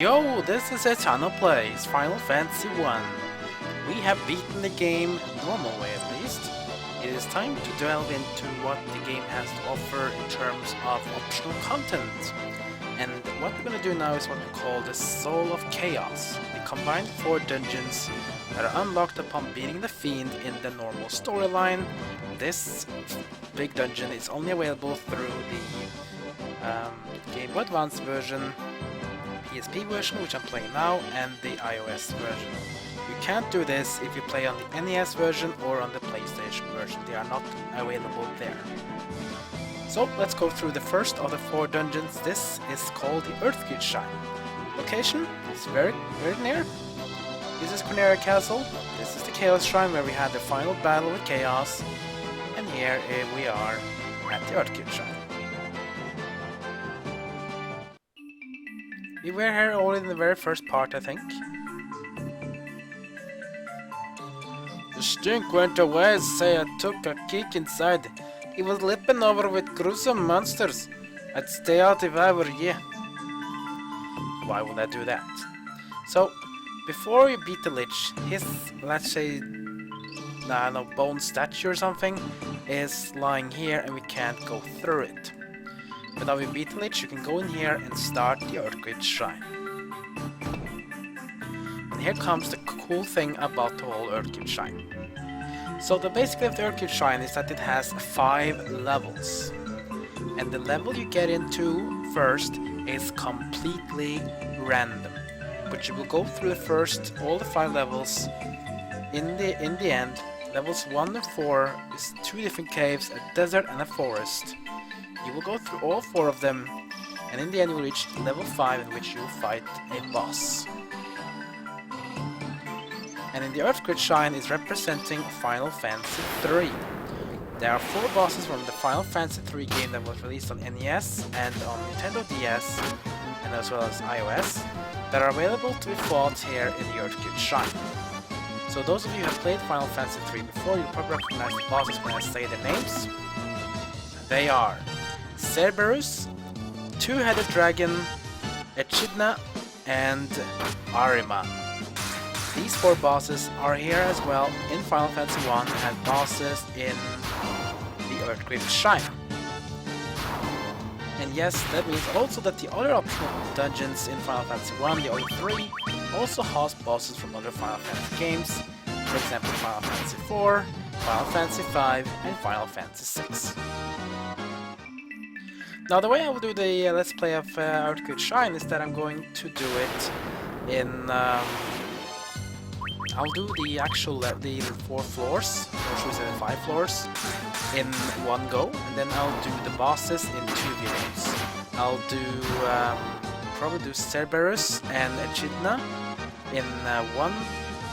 Yo, this is Eternal Plays Final Fantasy 1. We have beaten the game, normal way at least. It is time to delve into what the game has to offer in terms of optional content. And what we're gonna do now is what we call the Soul of Chaos. The combined 4 dungeons that are unlocked upon beating the Fiend in the normal storyline. This big dungeon is only available through the Game Boy Advance version, PSP version, which I'm playing now, and the iOS version. You can't do this if you play on the NES version or on the PlayStation version. They are not available there. So let's go through the first of the 4 dungeons. This is called the Earthgift Shrine. Location is very near. This is Cornelia Castle. This is the Chaos Shrine where we had the final battle with Chaos. And here we are at the Earthgift Shrine. We were here already in the very first part, I think. The stink went away as I took a kick inside. It was lipping over with gruesome monsters. I'd stay out if I were you. Why would I do that? So, before you beat the Lich, his, let's say, I don't know, bone statue or something is lying here and we can't go through it. But now we beat the Lich, you can go in here and start the Earthgift Shrine. And here comes the cool thing about the whole Earthgift Shrine. So the basic of the Earthgift Shrine is that it has 5 levels. And the level you get into first is completely random. But you will go through all the 5 levels. In the end, levels 1 and 4 is 2 different caves, a desert and a forest. You will go through all 4 of them, and in the end you will reach level 5 in which you will fight a boss. And in the Earthgift Shrine is representing Final Fantasy 3. There are 4 bosses from the Final Fantasy 3 game that was released on NES and on Nintendo DS, and as well as iOS, that are available to be fought here in the Earthgift Shrine. So those of you who have played Final Fantasy 3 before, you'll probably recognize the bosses when I say their names. They are Cerberus, Two-Headed Dragon, Echidna, and Ahriman. These 4 bosses are here as well in Final Fantasy 1 as bosses in the Earthgift Shrine. And yes, that means also that the other optional dungeons in Final Fantasy 1, the other 3, also host bosses from other Final Fantasy games, for example Final Fantasy 4, Final Fantasy 5, and Final Fantasy 6. Now the way I will do the Let's Play of Earthgift Shrine is that I'm going to do it in... I'll do the actual the 4 floors, or should we say the 5 floors, in one go, and then I'll do the bosses in 2 videos. I'll do probably do Cerberus and Echidna in one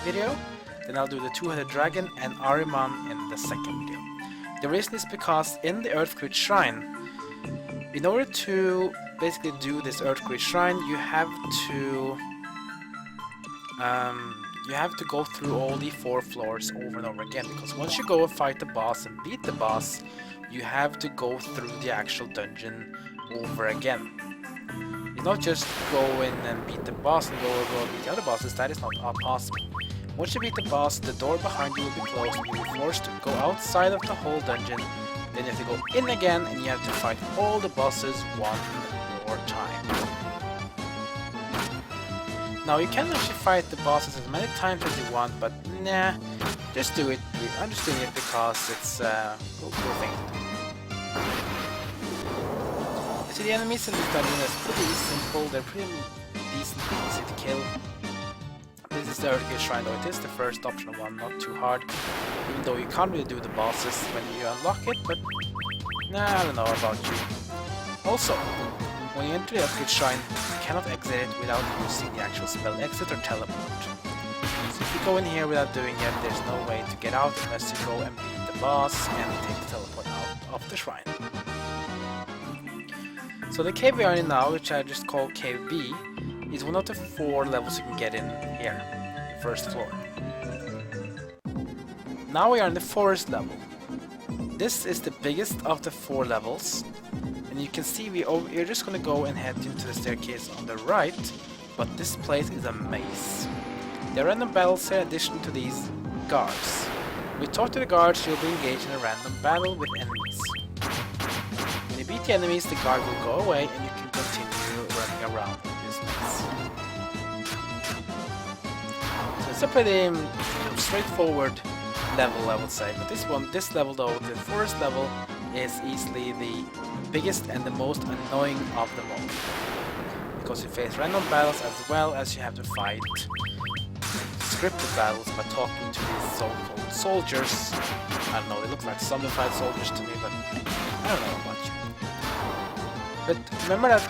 video, then I'll do the Two-Headed Dragon and Ahriman in the second video. The reason is because in the Earthgift Shrine, in order to basically do this Earthgift Shrine, you have to go through all the 4 floors over and over again, because once you go and fight the boss and beat the boss, you have to go through the actual dungeon over again. You not just go in and beat the boss and go beat the other bosses. That is not possible. Once you beat the boss, the door behind you will be closed and you'll be forced to go outside of the whole dungeon. Then you have to go in again and you have to fight all the bosses one more time. Now you can actually fight the bosses as many times as you want, but nah, just do it. I'm just doing it because it's a cool thing to do. So the enemies in this dungeon are pretty simple, they're pretty decently easy to kill. This is the Earthgift Shrine though, it is the first optional one, not too hard. Even though you can't really do the bosses when you unlock it, but nah, I don't know about you. Also, when you enter the Earthgift Shrine, you cannot exit it without using the actual spell exit or teleport. So if you go in here without doing it, there's no way to get out unless you go and beat the boss and take the teleport out of the shrine. So the cave we are in now, which I just call Cave B, is one of the 4 levels you can get in here, the first floor. Now we are in the forest level. This is the biggest of the 4 levels, and you can see we're just going to go and head into the staircase on the right, but this place is a maze. There are random battles here in addition to these guards. When you talk to the guards, you'll be engaged in a random battle with enemies. When you beat the enemies, the guard will go away and you can continue running around in this maze. So it's a pretty straightforward level, I would say. But this level though, the forest level, is easily the biggest and the most annoying of them all. Because you face random battles as well as you have to fight scripted battles by talking to these so-called soldiers. I don't know, they look like zombified soldiers to me, but I don't know much. But remember that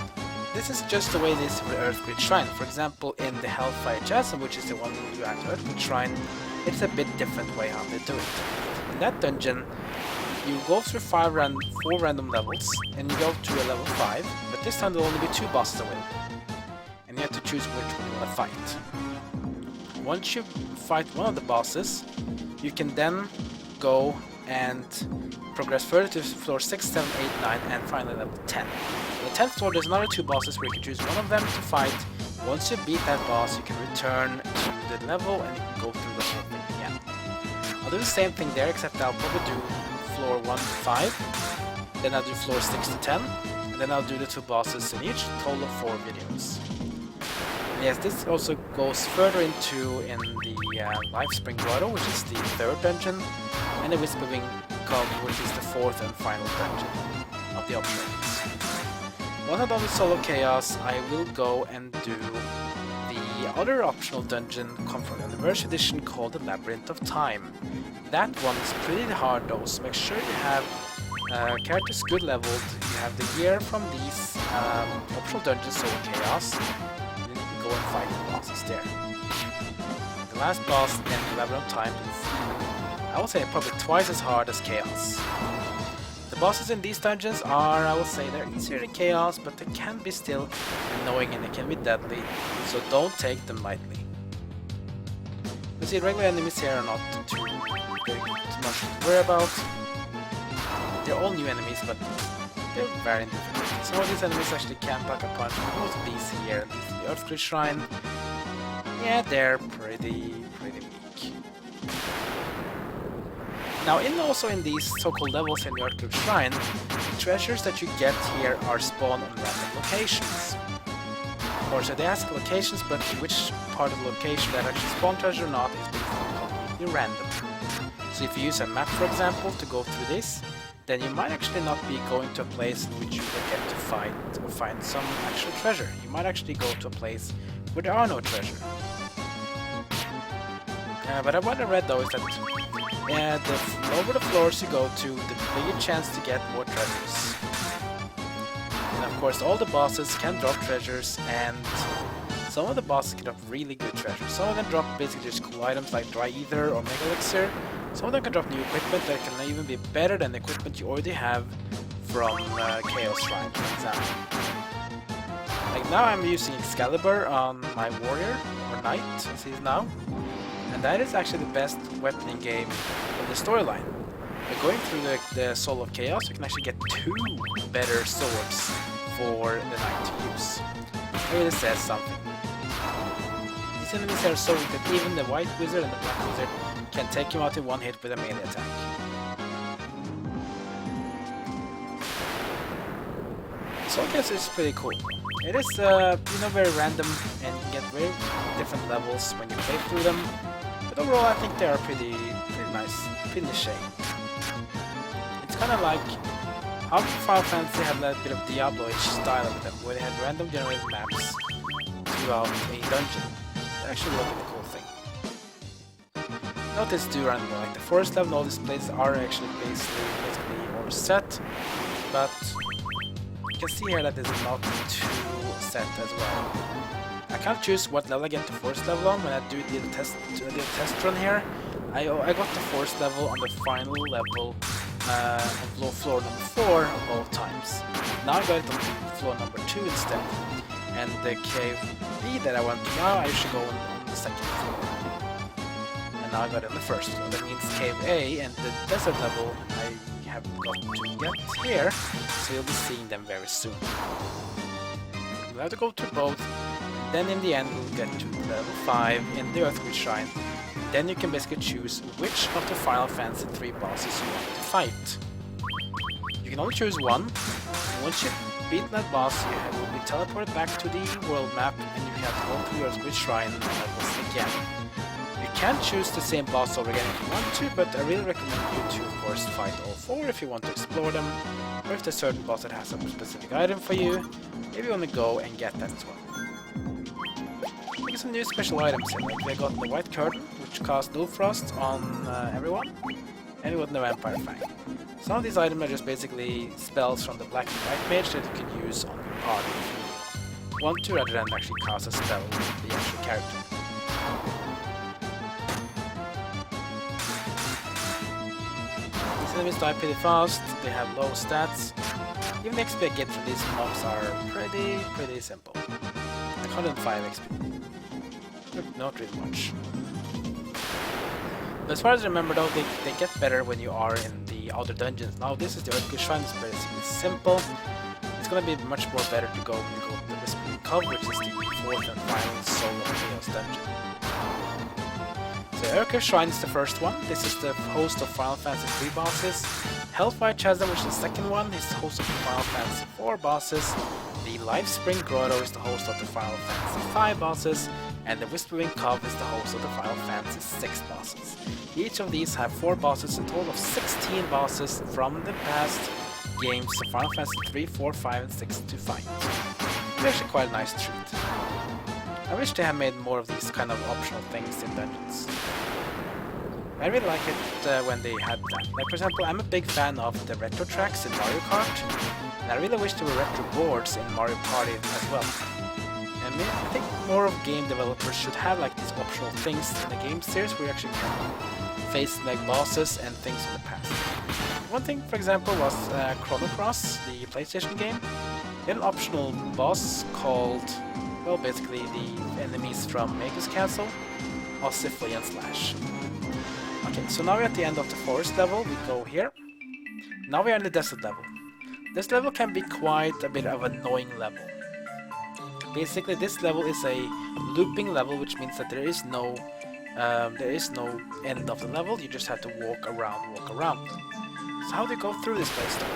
this is just the way it is with Earthgift Shrine. For example, in the Hellfire Chasm, which is the one you add to Earthgift Shrine, it's a bit different way how they do it. In that dungeon, you go through 4 random levels, and you go to a level 5, but this time there will only be 2 bosses to win. And you have to choose which one you want to fight. Once you fight one of the bosses, you can then go and progress further to floor 6, 7, 8, 9, and finally level 10. On the 10th floor, there's another 2 bosses where you can choose one of them to fight. Once you beat that boss, you can return to the level and you can go through the whole thing again. I'll do the same thing there, except I'll probably do floor 1 to 5, then I'll do floor 6 to 10, and then I'll do the 2 bosses in each, total of 4 videos. And yes, this also goes further into in the Lifespring Grotto, which is the 3rd dungeon, and the Whispering Cove, which is the 4th and final dungeon of the options. Once I'm done with Solo Chaos, I will go and do the other optional dungeon come from the Anniversary Edition called the Labyrinth of Time. That one is pretty hard though, so make sure you have characters good leveled, you have the gear from these optional dungeons, Solo Chaos, and then you can go and fight the bosses there. The last boss in the Labyrinth of Time is, I would say, probably twice as hard as Chaos. The bosses in these dungeons are, I would say, they're easier than Chaos, but they can be still annoying and they can be deadly, so don't take them lightly. You see, regular enemies here are not too much to worry about. They're all new enemies, but they're very difficult. Some of these enemies actually can pack a punch, but most of these here, these in the Earthgift Shrine, yeah, they're pretty weak. Now, also in these so-called levels in the Earthgift Shrine, the treasures that you get here are spawned on random locations. Or so they ask locations, but which part of the location that actually spawn treasure or not is being completely random. So if you use a map, for example, to go through this, then you might actually not be going to a place in which you will get to fight or find some actual treasure. You might actually go to a place where there are no treasure. But what I read though is that the lower the floors you go to, the bigger chance to get more treasures. And of course all the bosses can drop treasures, and some of the bosses can drop really good treasures. Some of them drop basically just cool items like Dry Ether or Mega Elixir. Some of them can drop new equipment that can even be better than the equipment you already have from Chaos Shrine, for example. Like now I'm using Excalibur on my warrior, or knight, as he is now. And that is actually the best weapon in game in the storyline. By going through the Soul of Chaos, you can actually get 2 better swords for the knight to use. It really says something. These enemies are so weak that even the white wizard and the black wizard can take him out in one hit with a melee attack. Soul Chaos is pretty cool. It is, very random, and you can get very different levels when you play through them. But overall, I think they are pretty nice, pretty niche. It's kind of like how Final Fantasy had that bit of Diablo-ish style with them, where they had random generated maps throughout a dungeon. That actually looked like a cool thing. Notice too random, like the forest level, all these places are actually basically all set, but you can see here that it's not too set as well. I can't choose what level I get the forest level on when I did a test run here. I got the forest level on the final level on floor number 4 both times. Now I got it on floor number 2 instead. And the cave B that I went to now, I usually go on the 2nd floor. And now I got it on the 1st floor. That means cave A and the desert level I haven't got to yet here, so you'll be seeing them very soon. We'll have to go to both. Then in the end we'll get to level 5 in the Earthgift Shrine. Then you can basically choose which of the Final Fantasy 3 bosses you want to fight. You can only choose one, and once you've beaten that boss you will be teleported back to the world map and you have to go to the Earthgift Shrine levels again. You can choose the same boss over again if you want to, but I really recommend you to of course fight all 4 if you want to explore them, or if there's a certain boss that has a specific item for you, maybe you want to go and get that as well. There's some new special items here, like we got the White Curtain, which casts Null Frost on everyone, and we got the Vampire Fang. Some of these items are just basically spells from the Black and White Mage that you can use on your party if you want to, rather than actually cast a spell with the actual character. These enemies die pretty fast, they have low stats. Even the XP I get from these mobs are pretty simple. Like 105 XP. Not really much. But as far as I remember though, they get better when you are in the other dungeons. Now this is the Earthgift Shrine, it's basically simple. It's gonna be much more better to go when you go to the Whispering Cove, which is the 4th and final solo Chaos dungeon. So Earthgift Shrine is the first one. This is the host of Final Fantasy 3 bosses. Hellfire Chasm, which is the second one, is the host of the Final Fantasy 4 bosses. The Lifespring Grotto is the host of the Final Fantasy 5 bosses. And the Whispering Cove is the host of the Final Fantasy 6 bosses. Each of these have 4 bosses, a total of 16 bosses from the past games of Final Fantasy 3, 4, 5, and 6 to fight. It's actually quite a nice treat. I wish they had made more of these kind of optional things in dungeons. I really like it when they had that. Like for example, I'm a big fan of the retro tracks in Mario Kart, and I really wish there were retro boards in Mario Party as well. I think more of game developers should have like these optional things in the game series where you actually can face like bosses and things from the past. One thing, for example, was Chrono Cross, the PlayStation game. They had an optional boss called, well, basically the enemies from Magus Castle, Ossiflea and Slash. Okay, so now we're at the end of the forest level. We go here. Now we are in the desert level. This level can be quite a bit of an annoying level. Basically, this level is a looping level, which means that there is no end of the level. You just have to walk around. So how do you go through this place, though?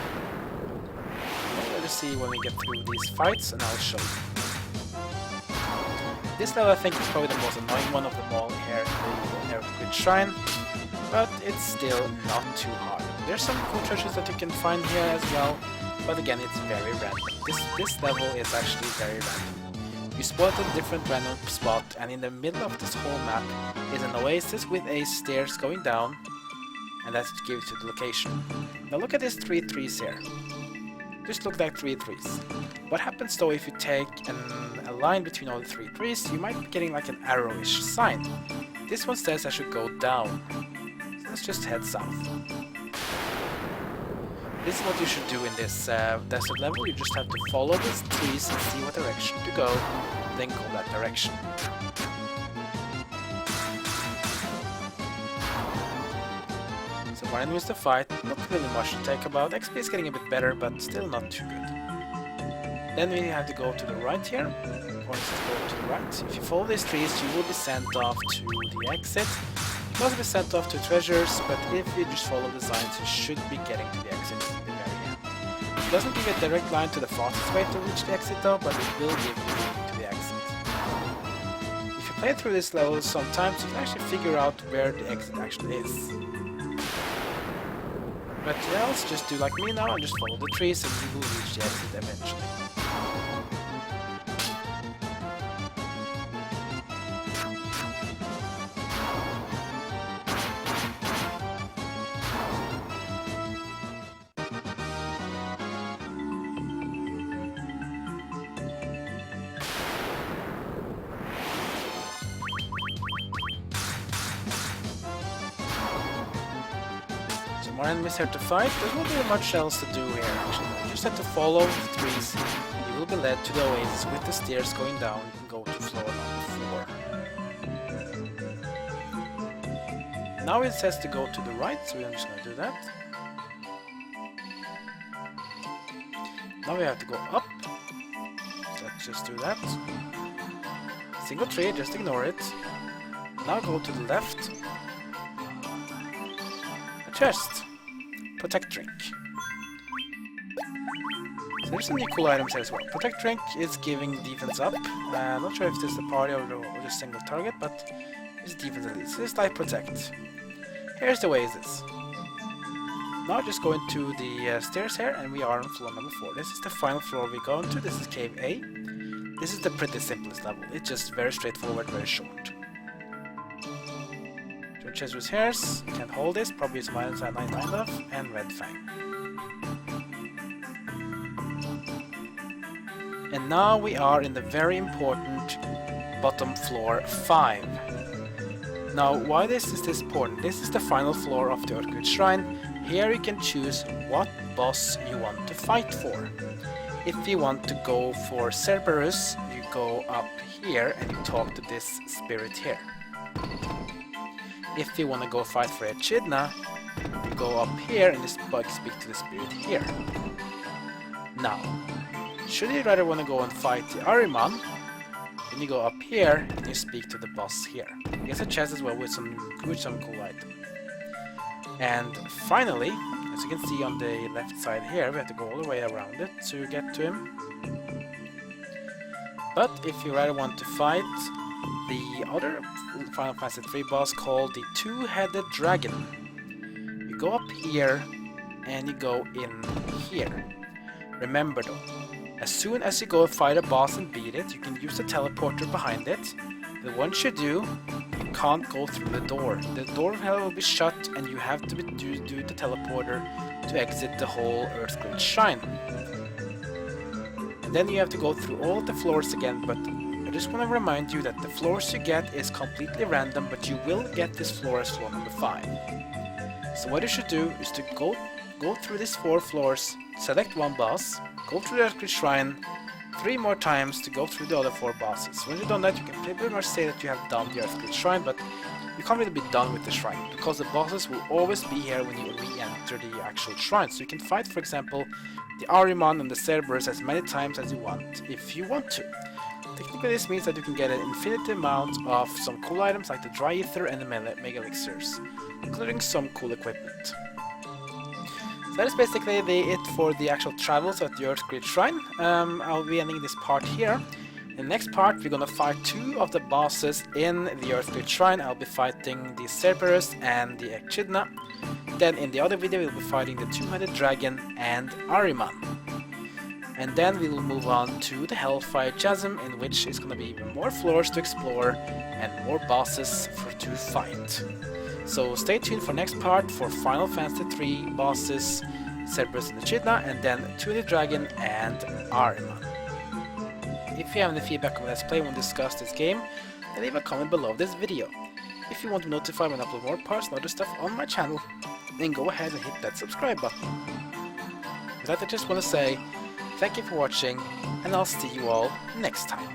Well, let's see when we get through these fights, and I'll show you. This level, I think, is probably the most annoying one of them all here in the Earthgift Shrine, but it's still not too hard. There's some cool treasures that you can find here as well, but again, it's very random. This level is actually very random. You spawn at a different random spot, and in the middle of this whole map is an oasis with a stairs going down, and that gives you the location. Now look at these 3 trees here. Just look like 3 trees. What happens though if you take a line between all the 3 trees? You might be getting like an arrowish sign. This one says I should go down. So let's just head south. This is what you should do in this desert level. You just have to follow these trees and see what direction to go, then go that direction. So more enemies to fight, not really much to take about. XP is getting a bit better, but still not too good. Then we have to go to the right here. Points to go to the right. If you follow these trees, you will be sent off to the exit. You can also be sent off to treasures, but if you just follow the signs, you should be getting to the exit in the very end. It doesn't give you a direct line to the fastest way to reach the exit though, but it will give you to the exit. If you play through this level, sometimes you can actually figure out where the exit actually is. But else, just do like me now and just follow the trees and you will reach the exit eventually. More enemies here to fight. There's not really much else to do here actually. You just have to follow the trees. You will be led to the oasis with the stairs going down. You can go to floor number 4. Now it says to go to the right, so I'm just going to do that. Now we have to go up. So let's just do that. Single tree, just ignore it. Now go to the left. A chest. Protect drink. So there's some new cool items here as well. Protect drink is giving defense up. Not sure if this is a party or just single target, but it's defense at least. This is type protect. Here's the way it is. Now just go into the stairs here, and we are on floor number 4. This is the final floor we go into. This is cave A. This is the pretty simplest level. It's just very straightforward, very short. Two Chesru's hairs. Can't hold this. Probably some items I 99 of. And Red Fang. And now we are in the very important bottom floor 5. Now, why this is important? This is the final floor of the Earthgift Shrine. Here you can choose what boss you want to fight for. If you want to go for Cerberus, you go up here and you talk to this spirit here. If you want to go fight for Echidna, you go up here and this bug speak to the spirit here. Now, should you rather want to go and fight the Ahriman, then you go up here and you speak to the boss here. He gets a chest as well with some cool item. And finally, as you can see on the left side here, we have to go all the way around it to get to him. But if you rather want to fight the other Final Fantasy III boss called the Two-Headed Dragon, you go up here and you go in here. Remember though, as soon as you go fight a boss and beat it, you can use the teleporter behind it. But once you do, you can't go through the door. The door will be shut and you have to do the teleporter to exit the whole Earthgift Shrine. And then you have to go through all the floors again, but I just want to remind you that the floors you get is completely random, but you will get this floor as floor number 5. So what you should do is to go through these 4 floors, select one boss, go through the Earthgift Shrine 3 more times to go through the other 4 bosses. When you've done that, you can pretty much say that you have done the Earthgift Shrine, but you can't really be done with the shrine, because the bosses will always be here when you re-enter the actual shrine. So you can fight, for example, the Ahriman and the Cerberus as many times as you want, if you want to. Technically this means that you can get an infinite amount of some cool items like the Dry Ether and the Mega Elixirs, including some cool equipment. So that is basically it for the actual travels at the Earthgift Shrine. I'll be ending this part here. In the next part we're gonna fight 2 of the bosses in the Earthgift Shrine. I'll be fighting the Cerberus and the Echidna. Then in the other video we'll be fighting the Two-Headed Dragon and Ahriman. And then we will move on to the Hellfire Chasm, in which is gonna be even more floors to explore and more bosses to fight. So stay tuned for next part for Final Fantasy III bosses, Cerberus and Echidna, and then Two-Headed Dragon and Ahriman. If you have any feedback on Let's Play when we discuss this game, then leave a comment below this video. If you want to be notified when I upload more parts and other stuff on my channel, then go ahead and hit that subscribe button. With that, I just want to say thank you for watching, and I'll see you all next time.